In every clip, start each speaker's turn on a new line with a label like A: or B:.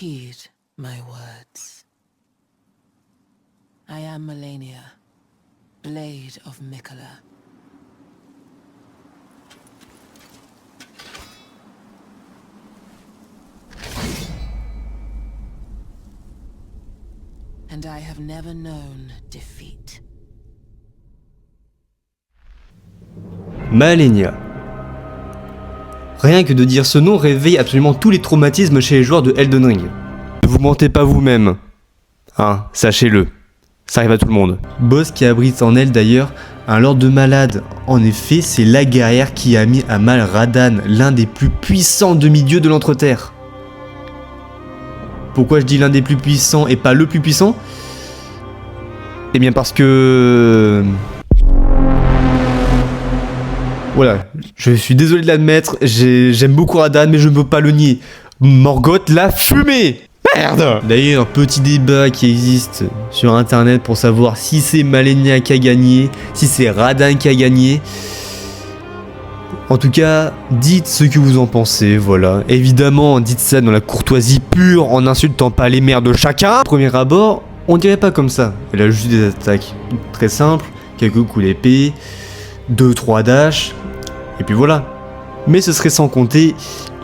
A: heed my words. I am Malenia, Blade of Miquella. And I have never known defeat.
B: Malenia. Rien que de dire ce nom réveille absolument tous les traumatismes chez les joueurs de Elden Ring. Ne vous mentez pas vous-même. Hein, sachez-le. Ça arrive à tout le monde. Boss qui abrite en elle d'ailleurs un lord de malade. En effet, c'est la guerrière qui a mis à mal Radahn, l'un des plus puissants demi-dieux de l'Entreterre. Pourquoi je dis l'un des plus puissants et pas le plus puissant? Eh bien parce que... Voilà, je suis désolé de l'admettre, j'aime beaucoup Radahn mais je ne peux pas le nier. Morgoth l'a fumé! Merde! D'ailleurs, petit débat qui existe sur internet pour savoir si c'est Malenia qui a gagné, si c'est Radahn qui a gagné. En tout cas, dites ce que vous en pensez, voilà. Évidemment, dites ça dans la courtoisie pure, en n'insultant pas les mères de chacun. Premier abord, on dirait pas comme ça. Elle a juste des attaques très simples, quelques coups d'épée, 2-3 dash, et puis voilà. Mais ce serait sans compter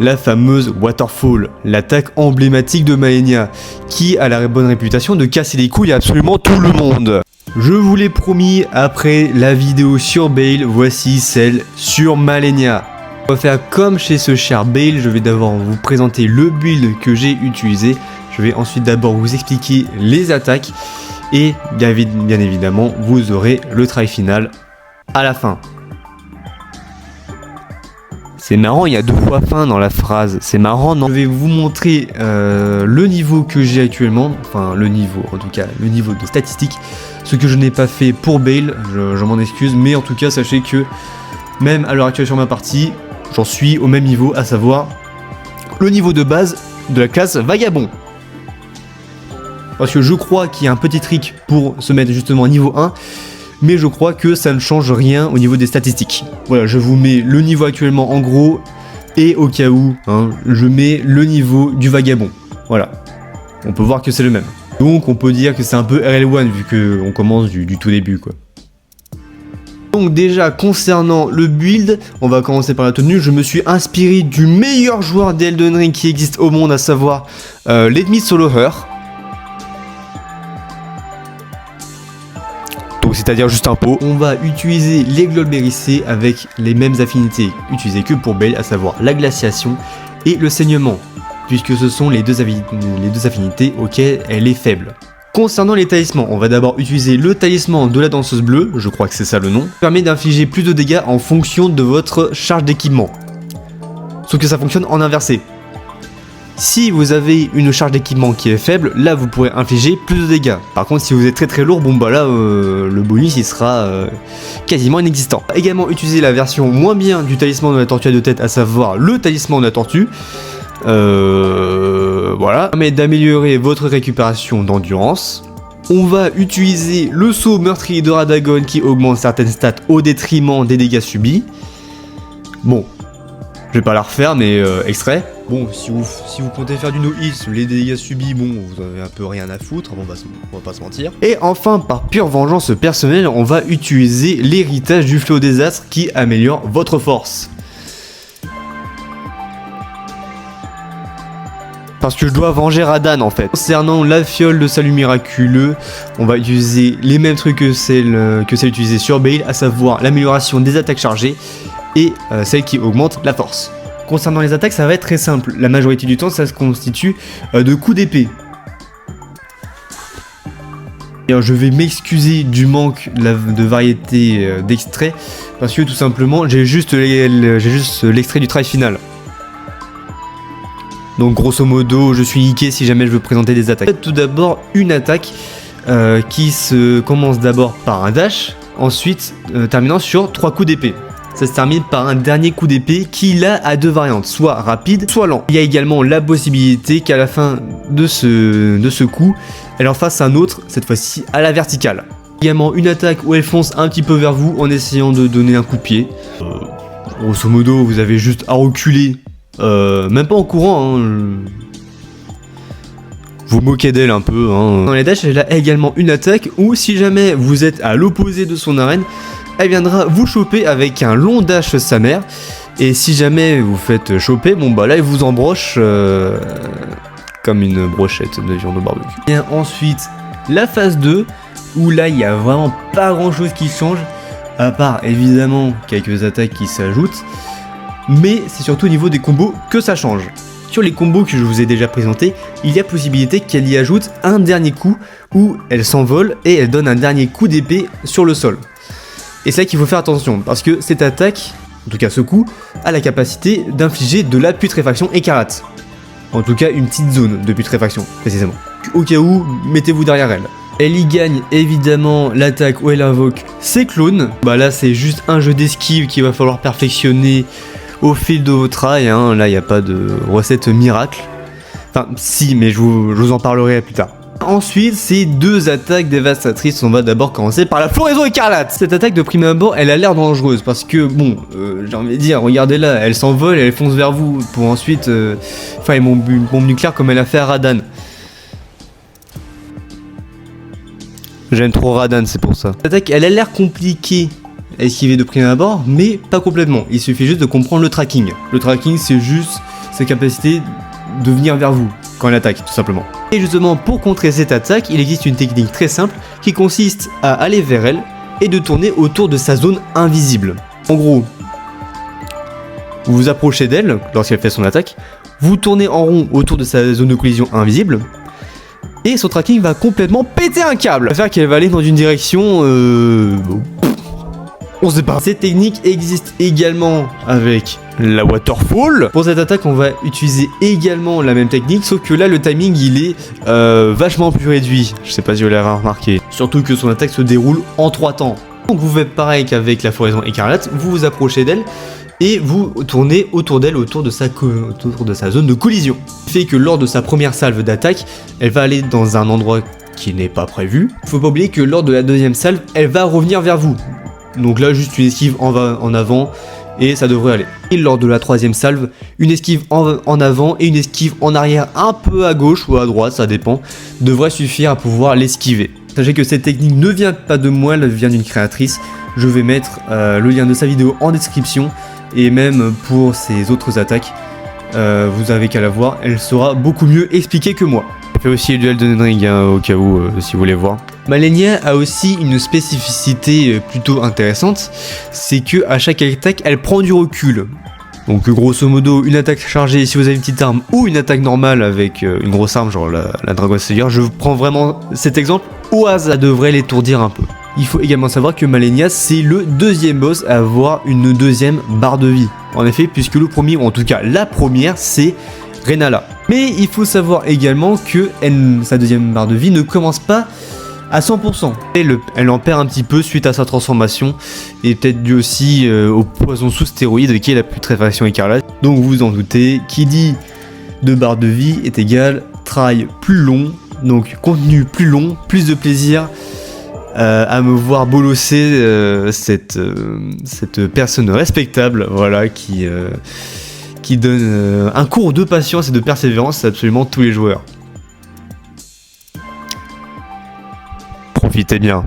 B: la fameuse Waterfall, l'attaque emblématique de Malenia, qui a la bonne réputation de casser les couilles à absolument tout le monde. Je vous l'ai promis, après la vidéo sur Bayle, voici celle sur Malenia. On va faire comme chez ce cher Bayle, je vais d'abord vous présenter le build que j'ai utilisé. Je vais ensuite d'abord vous expliquer les attaques. Et bien évidemment, vous aurez le try final à la fin. C'est marrant, il y a 2 fois fin dans la phrase, c'est marrant, non? Je vais vous montrer le niveau que j'ai actuellement, enfin le niveau, en tout cas, le niveau de statistiques, ce que je n'ai pas fait pour Bayle, je m'en excuse, mais en tout cas, sachez que même à l'heure actuelle sur ma partie, j'en suis au même niveau, à savoir le niveau de base de la classe Vagabond. Parce que je crois qu'il y a un petit trick pour se mettre justement niveau 1, mais je crois que ça ne change rien au niveau des statistiques. Voilà, je vous mets le niveau actuellement en gros, et au cas où, hein, je mets le niveau du Vagabond. Voilà, on peut voir que c'est le même. Donc on peut dire que c'est un peu RL1 vu qu'on commence du tout début quoi. Donc déjà concernant le build, on va commencer par la tenue. Je me suis inspiré du meilleur joueur d'Elden Ring qui existe au monde, à savoir Let Me Solo Her. C'est-à-dire juste un pot. On va utiliser les Glolberry avec les mêmes affinités utilisées que pour Bayle, à savoir la glaciation et le saignement, puisque ce sont les deux affinités auxquelles elle est faible. Concernant les talismans, on va d'abord utiliser le talisman de la danseuse bleue, je crois que c'est ça le nom, qui permet d'infliger plus de dégâts en fonction de votre charge d'équipement. Sauf que ça fonctionne en inversé. Si vous avez une charge d'équipement qui est faible, là vous pourrez infliger plus de dégâts. Par contre si vous êtes très lourd, bon bah là le bonus il sera quasiment inexistant. Également utiliser la version moins bien du talisman de la tortue à 2 têtes, à savoir le talisman de la tortue. Voilà, ça permet d'améliorer votre récupération d'endurance. On va utiliser le saut meurtrier de Radagon qui augmente certaines stats au détriment des dégâts subis. Bon, je vais pas la refaire mais extrait. Bon, si vous comptez faire du no-hit, les dégâts subis, bon, vous avez un peu rien à foutre, on va pas se mentir. Et enfin, par pure vengeance personnelle, on va utiliser l'héritage du fléau des astres qui améliore votre force. Parce que je dois venger Radahn en fait. Concernant la fiole de salut miraculeux, on va utiliser les mêmes trucs que celle utilisée sur Bayle, à savoir l'amélioration des attaques chargées et celle qui augmente la force. Concernant les attaques, ça va être très simple. La majorité du temps, ça se constitue de coups d'épée. Je vais m'excuser du manque de variété d'extraits, parce que tout simplement, j'ai juste l'extrait du try final. Donc grosso modo, je suis niqué si jamais je veux présenter des attaques. Tout d'abord, une attaque qui se commence d'abord par un dash, ensuite terminant sur 3 coups d'épée. Ça se termine par un dernier coup d'épée qui là a 2 variantes, soit rapide, soit lent. Il y a également la possibilité qu'à la fin de ce coup, elle en fasse un autre, cette fois-ci à la verticale. Également une attaque où elle fonce un petit peu vers vous en essayant de donner un coup de pied. Grosso modo, vous avez juste à reculer, même pas en courant, hein. vous moquez d'elle un peu. Dans les dashs, elle a également une attaque où si jamais vous êtes à l'opposé de son arène, elle viendra vous choper avec un long dash sa mère. Et si jamais vous faites choper, bon bah là elle vous embroche comme une brochette de viande au barbecue. Et ensuite, la phase 2, où là il n'y a vraiment pas grand chose qui change, à part évidemment quelques attaques qui s'ajoutent, mais c'est surtout au niveau des combos que ça change. Sur les combos que je vous ai déjà présentés, il y a possibilité qu'elle y ajoute un dernier coup où elle s'envole et elle donne un dernier coup d'épée sur le sol. Et c'est là qu'il faut faire attention, parce que cette attaque, en tout cas ce coup, a la capacité d'infliger de la putréfaction écarlate. En tout cas une petite zone de putréfaction, précisément. Au cas où, mettez-vous derrière elle. Elle y gagne évidemment l'attaque où elle invoque ses clones. Bah là c'est juste un jeu d'esquive qu'il va falloir perfectionner au fil de votre rail, hein. Là il n'y a pas de recette miracle. Enfin si, mais je vous en parlerai plus tard. Ensuite, c'est deux attaques dévastatrices. On va d'abord commencer par la floraison écarlate. Cette attaque de prime abord, elle a l'air dangereuse parce que, bon, j'ai envie de dire, regardez là, elle s'envole et elle fonce vers vous pour ensuite faire une bombe nucléaire comme elle a fait à Radan. J'aime trop Radan, c'est pour ça. Cette attaque, elle a l'air compliquée à esquiver de prime abord, mais pas complètement. Il suffit juste de comprendre le tracking. Le tracking, c'est juste sa capacité de venir vers vous quand elle attaque, tout simplement. Et justement, pour contrer cette attaque, il existe une technique très simple qui consiste à aller vers elle et de tourner autour de sa zone invisible. En gros, vous vous approchez d'elle lorsqu'elle fait son attaque, vous tournez en rond autour de sa zone de collision invisible, et son tracking va complètement péter un câble. Ça veut dire qu'elle va aller dans une direction... on sait pas. Cette technique existe également avec la waterfall. Pour cette attaque, on va utiliser également la même technique, sauf que là, le timing, il est vachement plus réduit. Je sais pas si vous l'avez remarqué. Surtout que son attaque se déroule en 3 temps. Donc vous faites pareil qu'avec la floraison écarlate, vous vous approchez d'elle et vous tournez autour d'elle, autour de sa zone de collision. Ce qui fait que lors de sa première salve d'attaque, elle va aller dans un endroit qui n'est pas prévu. Faut pas oublier que lors de la deuxième salve, elle va revenir vers vous. Donc là, juste une esquive en avant et ça devrait aller. Et lors de la troisième salve, une esquive en avant et une esquive en arrière un peu à gauche ou à droite, ça dépend, devrait suffire à pouvoir l'esquiver. Sachez que cette technique ne vient pas de moi, elle vient d'une créatrice. Je vais mettre le lien de sa vidéo en description et même pour ses autres attaques, vous avez qu'à la voir, elle sera beaucoup mieux expliquée que moi. Elle fait aussi le duel de Ring au cas où si vous voulez voir. Malenia a aussi une spécificité plutôt intéressante, c'est que à chaque attaque elle prend du recul. Donc grosso modo une attaque chargée si vous avez une petite arme ou une attaque normale avec une grosse arme genre la Dragon Slayer, je prends vraiment cet exemple au hasard, ça devrait l'étourdir un peu. Il faut également savoir que Malenia c'est le deuxième boss à avoir une deuxième barre de vie. En effet, puisque le premier, ou en tout cas la première, c'est Renala. Mais il faut savoir également que sa deuxième barre de vie ne commence pas à 100%. Elle en perd un petit peu suite à sa transformation, et peut-être dû aussi au poison sous stéroïde qui est la putréfaction écarlate. Donc vous vous en doutez, qui dit de barre de vie est égal travail plus long, donc contenu plus long, plus de plaisir à me voir bolosser cette personne respectable, voilà, qui donne un cours de patience et de persévérance à absolument tous les joueurs. Profitez bien.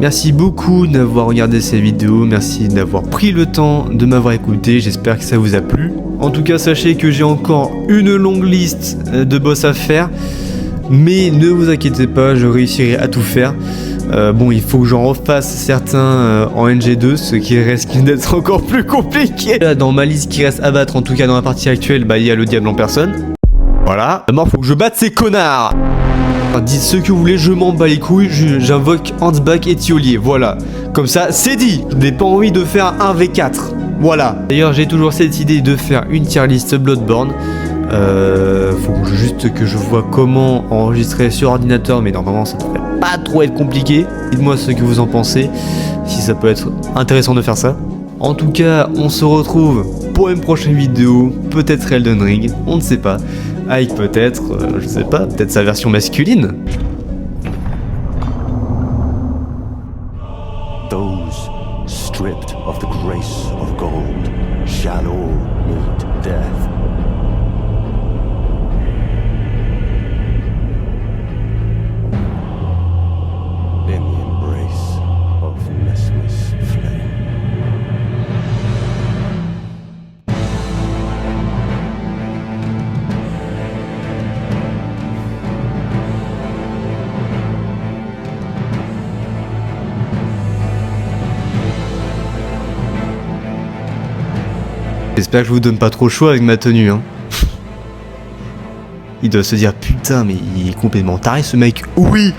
B: Merci beaucoup d'avoir regardé cette vidéo, merci d'avoir pris le temps de m'avoir écouté, j'espère que ça vous a plu. En tout cas, sachez que j'ai encore une longue liste de boss à faire, mais ne vous inquiétez pas, je réussirai à tout faire. Bon, il faut que j'en refasse certains en NG2, ce qui risque d'être encore plus compliqué. Là, dans ma liste qui reste à battre, en tout cas dans la partie actuelle, bah il y a le diable en personne. Voilà. D'abord, faut que je batte ces connards. Dites ce que vous voulez, je m'en bats les couilles, j'invoque Huntsback et Thiolier, voilà. Comme ça, c'est dit. Je n'ai pas envie de faire un V4. Voilà. D'ailleurs, j'ai toujours cette idée de faire une tier list Bloodborne. Faut juste que je vois comment enregistrer sur ordinateur, mais normalement ça devrait pas trop être compliqué. Dites-moi ce que vous en pensez, si ça peut être intéressant de faire ça. En tout cas, on se retrouve pour une prochaine vidéo, peut-être Elden Ring, on ne sait pas, avec peut-être, je sais pas, peut-être sa version masculine.
C: Those stripped of the grace of gold shall all meet death. In the embrace of Mesmer's flame.
B: J'espère que je vous donne pas trop chaud avec ma tenue, hein. Il doit se dire putain mais il est complètement taré ce mec. Oui.